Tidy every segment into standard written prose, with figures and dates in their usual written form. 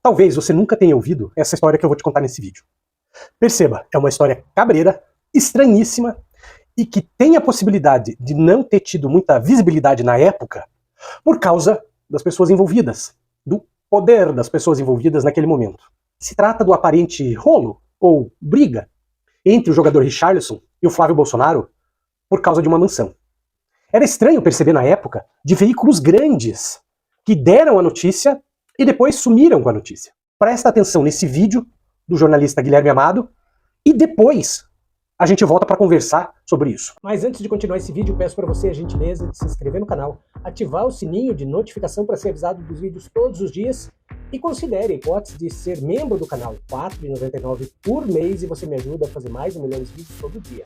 Talvez você nunca tenha ouvido essa história que eu vou te contar nesse vídeo. Perceba, é uma história cabreira, estranhíssima, e que tem a possibilidade de não ter tido muita visibilidade na época por causa das pessoas envolvidas, do poder das pessoas envolvidas naquele momento. Se trata do aparente rolo, ou briga, entre o jogador Richarlison e o Flávio Bolsonaro por causa de uma mansão. Era estranho perceber na época de veículos grandes que deram a notícia e depois sumiram com a notícia. Presta atenção nesse vídeo do jornalista Guilherme Amado e depois a gente volta para conversar sobre isso. Mas antes de continuar esse vídeo, peço para você a gentileza de se inscrever no canal, ativar o sininho de notificação para ser avisado dos vídeos todos os dias e considere a hipótese de ser membro do canal, R$ 4,99 por mês, e você me ajuda a fazer mais 1 milhão de vídeos todo dia.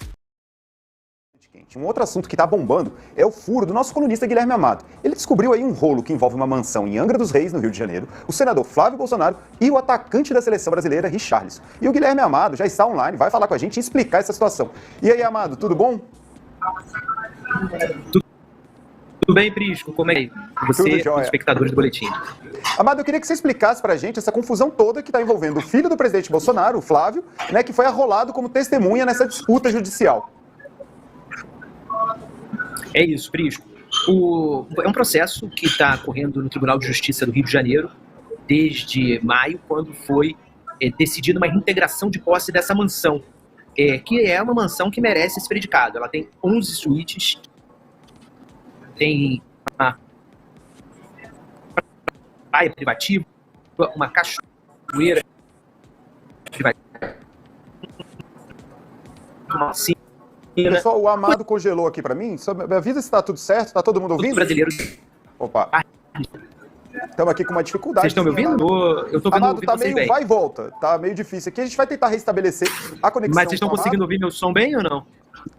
Um outro assunto que está bombando é o furo do nosso colunista Guilherme Amado. Ele descobriu aí um rolo que envolve uma mansão em Angra dos Reis, no Rio de Janeiro, o senador Flávio Bolsonaro e o atacante da seleção brasileira, Richarlison. E o Guilherme Amado já está online, vai falar com a gente e explicar essa situação. E aí, Amado, tudo bom? Tudo bem, Prisco? Como é que você e os espectadores do Boletim? Amado, eu queria que você explicasse pra gente essa confusão toda que está envolvendo o filho do presidente Bolsonaro, o Flávio, né, que foi arrolado como testemunha nessa disputa judicial. É isso, Prisco. É um processo que está correndo no Tribunal de Justiça do Rio de Janeiro desde maio, quando foi decidida uma reintegração de posse dessa mansão, que é uma mansão que merece esse predicado. Ela tem 11 suítes, tem uma praia privativa, uma cachoeira privativa, uma piscina. Pessoal, o Amado congelou aqui pra mim. Só me avisa se tá tudo certo. Tá todo mundo ouvindo? Brasileiros. Opa. Estamos aqui com uma dificuldade. Vocês estão me ouvindo? Eu tô Amado, tá meio vai e volta. Tá meio difícil aqui. A gente vai tentar restabelecer a conexão. Mas vocês estão conseguindo ouvir meu som bem ou não?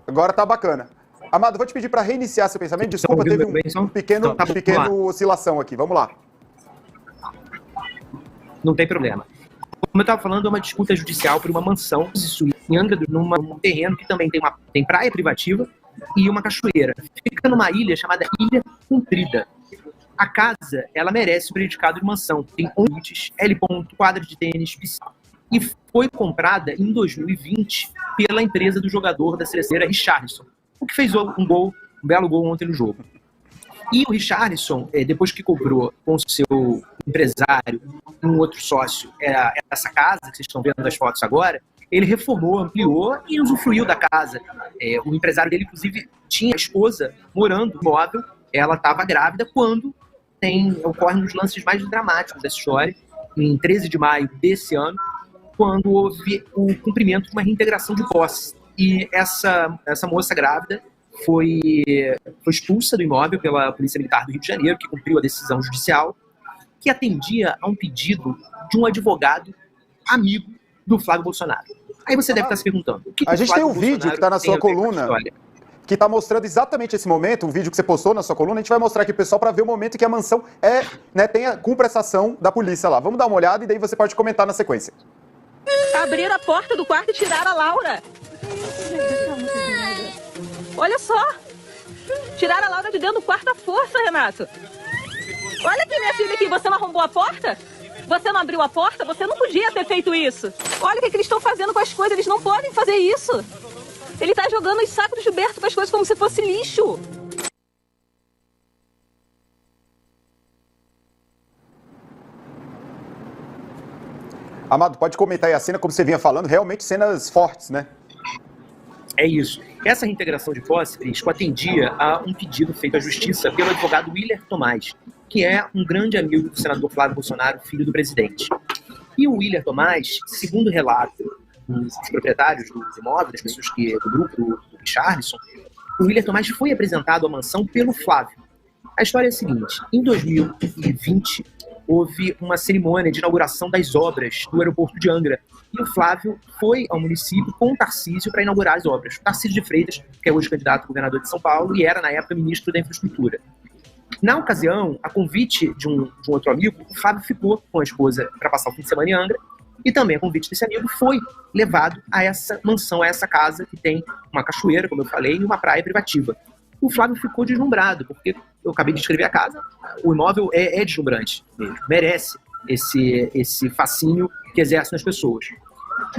Agora tá bacana. Amado, vou te pedir pra reiniciar seu pensamento. Desculpa, teve um pequeno oscilação aqui. Vamos lá. Não tem problema. Como eu estava falando, é uma disputa judicial por uma mansão em Angra, num terreno que também tem praia privativa e uma cachoeira. Fica numa ilha chamada Ilha Comprida. A casa, ela merece o predicado de mansão. Tem 11 suítes, L-ponto, quadra de tênis, piscina. E foi comprada em 2020 pela empresa do jogador da seleção Richarlison, o que fez um belo gol ontem no jogo. E o Richarlison, depois que comprou com o seu empresário e um outro sócio essa casa, que vocês estão vendo nas fotos agora, ele reformou, ampliou e usufruiu da casa. O empresário dele, inclusive, tinha a esposa morando no imóvel, ela estava grávida quando ocorrem um dos lances mais dramáticos dessa história, em 13 de maio desse ano, quando houve o cumprimento de uma reintegração de posse. E essa moça grávida foi expulsa do imóvel pela Polícia Militar do Rio de Janeiro, que cumpriu a decisão judicial, que atendia a um pedido de um advogado amigo do Flávio Bolsonaro. Aí você deve estar se perguntando... A gente tem um vídeo que está na sua coluna, que está mostrando exatamente esse momento, um vídeo que você postou na sua coluna. A gente vai mostrar aqui, pessoal, para ver o momento que a mansão cumpre essa ação da polícia lá. Vamos dar uma olhada e daí você pode comentar na sequência. Abriram a porta do quarto e tiraram a Laura. Olha só. Tiraram a Laura de dentro do quarto à força, Renato. Olha aqui, minha filha, aqui. Você não arrombou a porta? Você não abriu a porta? Você não podia ter feito isso. Olha o que eles estão fazendo com as coisas. Eles não podem fazer isso. Ele tá jogando os sacos do Gilberto com as coisas como se fosse lixo. Amado, pode comentar aí a cena, como você vinha falando, realmente cenas fortes, né? É isso. Essa reintegração de posse, Prisco, atendia a um pedido feito à Justiça pelo advogado Willer Tomás, que é um grande amigo do senador Flávio Bolsonaro, filho do presidente. E o Willer Tomás, segundo o relato dos proprietários dos imóveis, das pessoas do grupo do Richarlison, o Willer Tomás foi apresentado à mansão pelo Flávio. A história é a seguinte: em 2020, houve uma cerimônia de inauguração das obras do aeroporto de Angra. E o Flávio foi ao município com o Tarcísio para inaugurar as obras. O Tarcísio de Freitas, que é hoje candidato a governador de São Paulo e era, na época, ministro da Infraestrutura. Na ocasião, a convite de um outro amigo, o Flávio ficou com a esposa para passar o fim de semana em Angra, e também a convite desse amigo foi levado a essa mansão, a essa casa que tem uma cachoeira, como eu falei, e uma praia privativa. O Flávio ficou deslumbrado, porque eu acabei de descrever a casa. O imóvel é deslumbrante mesmo, merece esse fascínio que exerce nas pessoas.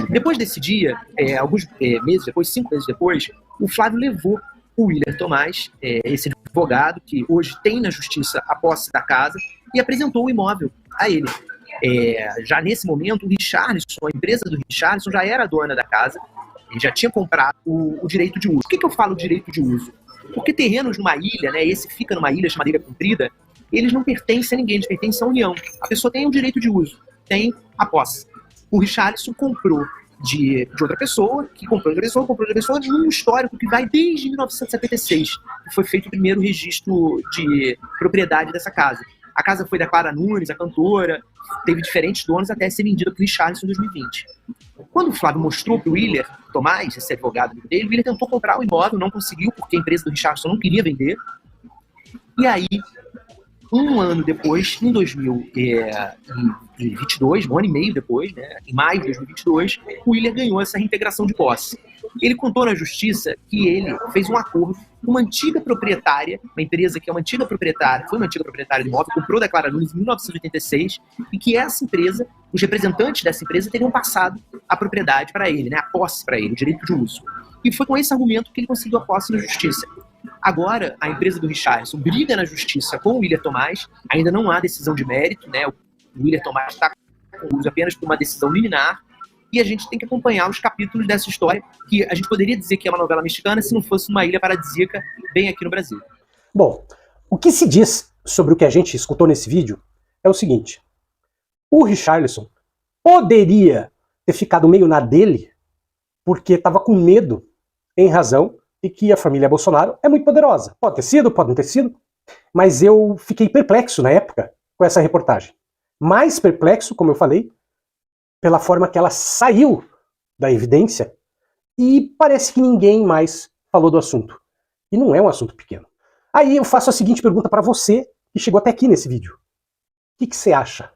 Depois desse dia, alguns meses depois, 5 meses depois, o Flávio levou o William Tomás, esse advogado que hoje tem na justiça a posse da casa, e apresentou o imóvel a ele. Já nesse momento, o Richarlison, a empresa do Richarlison, já era dona da casa, ele já tinha comprado o direito de uso. Por que eu falo direito de uso? Porque terrenos numa ilha, né, esse fica numa ilha chamada Ilha Comprida, eles não pertencem a ninguém, eles pertencem à União. A pessoa tem o direito de uso, tem a posse. O Richarlison comprou de outra pessoa, que comprou de outra pessoa, num histórico que vai desde 1976, que foi feito o primeiro registro de propriedade dessa casa. A casa foi da Clara Nunes, a cantora, teve diferentes donos até ser vendida para o Richarlison em 2020. Quando o Flávio mostrou para o William Tomás, esse advogado dele, o William tentou comprar o imóvel, não conseguiu, porque a empresa do Richarlison não queria vender. E aí, um ano depois, em 2022, um ano e meio depois, né, em maio de 2022, o William ganhou essa reintegração de posse. Ele contou na justiça que ele fez um acordo com uma antiga proprietária, uma empresa que é uma antiga proprietária, foi uma antiga proprietária do imóvel, comprou da Clara Nunes em 1986, e que essa empresa, os representantes dessa empresa teriam passado a propriedade para ele, né, a posse para ele, o direito de uso. E foi com esse argumento que ele conseguiu a posse na justiça. Agora, a empresa do Richarlison briga na justiça com o William Tomás, ainda não há decisão de mérito, né? O William Tomás está com uso apenas por uma decisão liminar, e a gente tem que acompanhar os capítulos dessa história, que a gente poderia dizer que é uma novela mexicana se não fosse uma ilha paradisíaca bem aqui no Brasil. Bom, o que se diz sobre o que a gente escutou nesse vídeo é o seguinte: o Richarlison poderia ter ficado meio na dele porque estava com medo, em razão de que a família Bolsonaro é muito poderosa. Pode ter sido, pode não ter sido, mas eu fiquei perplexo na época com essa reportagem. Mais perplexo, como eu falei, pela forma que ela saiu da evidência, e parece que ninguém mais falou do assunto. E não é um assunto pequeno. Aí eu faço a seguinte pergunta para você, que chegou até aqui nesse vídeo. O que você acha?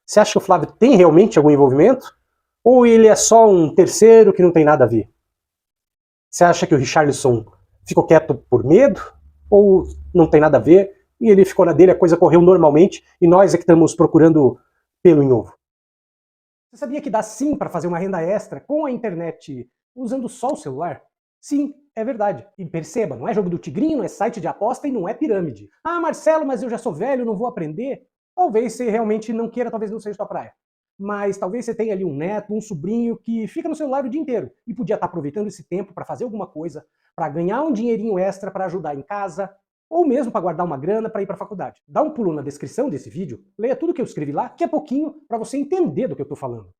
Você acha que o Flávio tem realmente algum envolvimento? Ou ele é só um terceiro que não tem nada a ver? Você acha que o Richarlison ficou quieto por medo? Ou não tem nada a ver? E ele ficou na dele, a coisa correu normalmente, e nós é que estamos procurando pelo em ovo. Você sabia que dá sim para fazer uma renda extra com a internet usando só o celular? Sim, é verdade. E perceba, não é jogo do tigrinho, não é site de aposta e não é pirâmide. Ah, Marcelo, mas eu já sou velho, não vou aprender. Talvez você realmente não queira, talvez não seja sua praia. Mas talvez você tenha ali um neto, um sobrinho que fica no celular o dia inteiro e podia estar aproveitando esse tempo para fazer alguma coisa, para ganhar um dinheirinho extra para ajudar em casa, ou mesmo para guardar uma grana para ir para a faculdade. Dá um pulo na descrição desse vídeo, leia tudo que eu escrevi lá, que é pouquinho, para você entender do que eu estou falando.